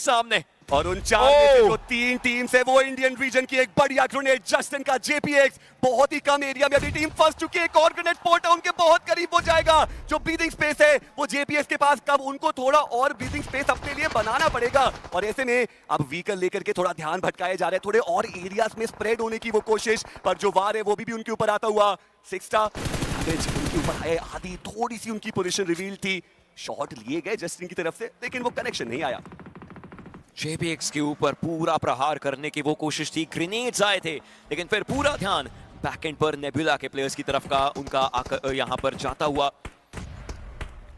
सामने। और उन 4 में से जो 3 टीम्स है वो इंडियन रीजन की। एक बढ़िया ग्रेनेड जस्टिन का JPX, बहुत ही कम एरिया में अभी टीम फंस चुकी है। एक और ग्रेनेड स्पॉट है उनके बहुत करीब हो जाएगा। जो ब्रीदिंग स्पेस है वो JPX के पास, कब उनको थोड़ा और ब्रीदिंग स्पेस अपने लिए बनाना पड़ेगा। और ऐसे में अब व्हीकल लेकर के थोड़ा ध्यान भटकाए जा रहे हैं, थोड़े और एरियाज में स्प्रेड होने की वो कोशिश, पर जो वार है वो भी उनके ऊपर आता हुआ। 6 स्टार उनके ऊपर आए, आधी थोड़ी सी उनकी पोजीशन रिवील थी। शॉट लिए गए जस्टिन की तरफ से, लेकिन वो कनेक्शन नहीं आया। JPX के ऊपर पूरा प्रहार करने की वो कोशिश थी, ग्रेनेड्स आए थे, लेकिन फिर पूरा ध्यान बैकएंड पर नेबुला के प्लेयर्स की तरफ का उनका यहां पर जाता हुआ।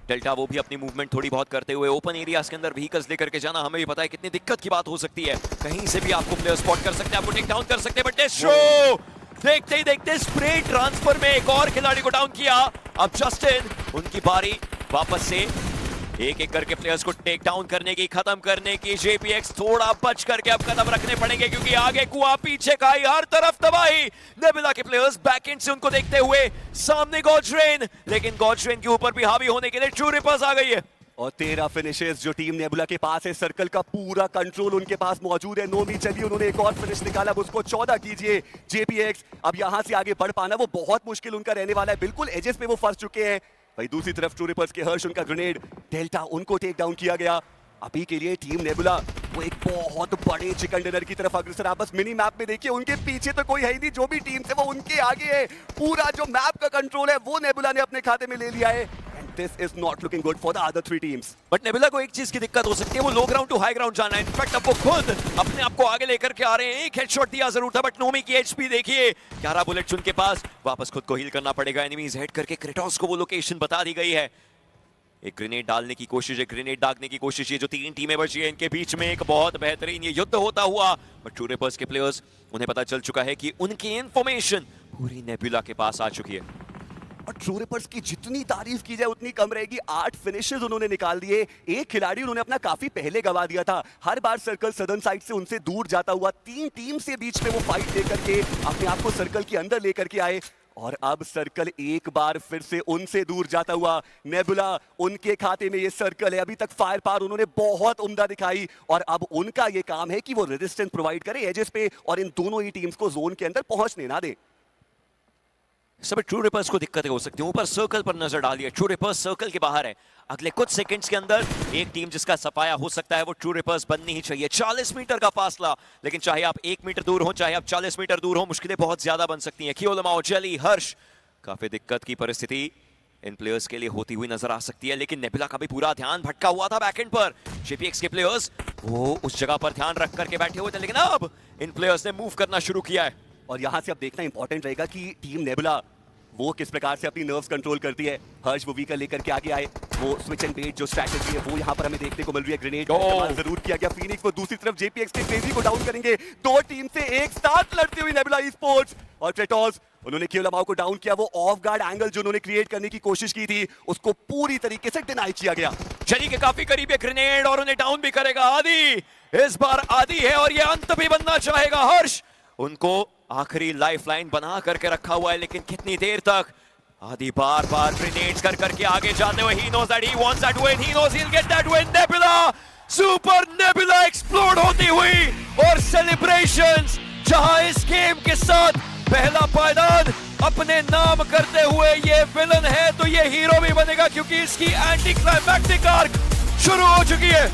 डेल्टा वो भी अपनी मूवमेंट थोड़ी बहुत करते हुए ओपन एरियाज के अंदर व्हीकल्स लेकर के जाना, हमें भी पता है कितनी दिक्कत की बात हो सकती है। कहीं से भी आपको प्लेयर स्पॉट कर सकते हैं, आपको टेक डाउन कर सकते हैं, बट शो देखते ही देखते स्प्रे ट्रांसफर में एक और खिलाड़ी को डाउन किया। अब जस्टिन, उनकी बारी वापस से एक एक करके प्लेयर्स को टेक डाउन करने की, खत्म करने की। JPX थोड़ा बच करके अब कदम रखने पड़ेंगे, क्योंकि आगे कुआं, पीछे खाई, हर तरफ तबाही। नेबुला के प्लेयर्स बैकएंड से उनको देखते हुए, सामने गॉड्रेन, लेकिन गॉड्रेन के ऊपर भी हावी होने के लिए ट्रू रिपर्स आ गई है। और 13 फिनिशेस जो टीम नेबुला के पास है, सर्कल का पूरा कंट्रोल उनके पास मौजूद है। नोमी चली, उन्होंने एक और फिनिश निकाला, उसको 14 कीजिए। JPX अब यहां से आगे बढ़ पाना वो बहुत मुश्किल उनका रहने वाला है, बिल्कुल एजेस पे वो फंस चुके हैं। भाई दूसरी तरफ ट्रू रिपर्स के हर्ष, उनका ग्रेनेड डेल्टा, उनको टेक डाउन किया गया। अभी के लिए टीम नेबुला वो एक बहुत बड़े चिकन डिनर की तरफ अग्रसर। आप बस मिनी मैप में देखिए, उनके पीछे तो कोई है ही नहीं, जो भी टीम है वो उनके आगे है। पूरा जो मैप का कंट्रोल है वो नेबुला ने अपने खाते में ले लिया है। This is not looking good for the other 3 teams. But nebula को एक चीज की दिक्कत हो सकती है, वो लो ग्राउंड टू हाई ग्राउंड जाना है। इनफैक्ट अब वो खुद अपने आप को आगे लेकर के आ रहे हैं। एक हेडशॉट दिया जरूर था, बट नोमी की HP देखिए, 11 बुलेट्स उनके पास। वापस खुद को हील करना पड़ेगा। एनिमीज हेड करके क्रेटोस को वो लोकेशन बता दी गई है। एक ग्रेनेड डालने की कोशिश, एक ग्रेनेड दागने की कोशिश। ये जो 3 टीमें बची है, इनके बीच में एक बहुत बेहतरीन ये युद्ध होता हुआ। बट ट्रू रिपर्स के प्लेयर्स, उन्हें पता चल चुका है कि उनकी इंफॉर्मेशन पूरी नेबुला के पास आ चुकी है। और ट्रू रिपर्स की जितनी तारीफ की जाए उतनी कम रहेगी। 8 फिनिशेस उन्होंने निकाल दिए। एक खिलाड़ी उन्होंने अपना काफी पहले गवा दिया था। हर बार सर्कल सदर्न साइड से उनसे दूर जाता हुआ 3 टीम से बीच में वो फाइट लेकर के अपने आप को सर्कल के अंदर लेकर के आए। और अब सर्कल एक बार फिर से उनसे दूर जाता हुआ। नेबुला, उनके खाते में ये सर्कल है। अभी तक फायर पावर उन्होंने बहुत उम्दा दिखाई, और अब उनका ये काम है कि वो रेजिस्टेंस प्रोवाइड करे एजेस पे, और इन दोनों ही टीम्स को जोन के अंदर पहुंचने ना दे। सब ट्रू रिपर्स को दिक्कतें हो सकती हैं। ऊपर सर्कल पर नजर डालिए, ट्रू रिपर्स सर्कल के बाहर है। अगले कुछ सेकंड्स के अंदर एक टीम जिसका सफाया हो सकता है वो ट्रू रिपर्स बननी ही चाहिए। 40 मीटर का फासला, लेकिन चाहे आप 1 मीटर दूर हो, चाहे आप 40 मीटर दूर हो, मुश्किलें बहुत ज्यादा बन सकती हैं। खियोलमाओ, जेली, हर्ष, काफी दिक्कत की परिस्थिति इन प्लेयर्स के लिए होती हुई नजर आ सकती है। लेकिन नेबुला का भी पूरा ध्यान भटका हुआ था बैकएंड पर। JPX के प्लेयर्स वो उस जगह पर ध्यान रख करके बैठे हुए थे, लेकिन अब इन प्लेयर्स ने मूव करना शुरू किया है। और यहां से अब देखना इंपॉर्टेंट रहेगा कि टीम नेबुला वो किस प्रकार से अपनी नर्व्स कंट्रोल करती है। हर्ष वो व्हीकल लेकर के आगे आए, वो स्विच एंड बेट जो स्ट्रैटेजी है वो यहाँ पर हमें देखने को मिल रही है। ग्रेनेड जरूर किया गया। फीनिक्स वो दूसरी तरफ JPX के क्रेजी को डाउन करेंगे। 2 टीम से एक साथ लड़ती हुई नेबुला ई-स्पोर्ट्स और क्रेटोस, उन्होंने खियोलमाओ को डाउन किया। वो ऑफ गार्ड एंगल जो उन्होंने क्रिएट करने की कोशिश की थी उसको पूरी तरीके से डिनाई किया गया। चली के काफी करीब है ग्रेनेड, और उन्हें डाउन भी करेगा आदि। इस बार आदि है और ये अंत भी बनना चाहेगा। हर्ष, उनको आखिरी लाइफलाइन बना करके रखा हुआ है, लेकिन कितनी देर तक। आदि बार बार ग्रेनेड्स कर करके आगे जाते हुए, he knows that he wants that win, he knows he'll get that win. Nebula, super nebula explode होती हुई, और सेलिब्रेशंस जहां इस गेम के साथ पहला पायदान अपने नाम करते हुए ये विलन है तो ये हीरो भी बनेगा, क्योंकि इसकी एंटी क्लाइमैक्टिक आर्क शुरू हो चुकी है।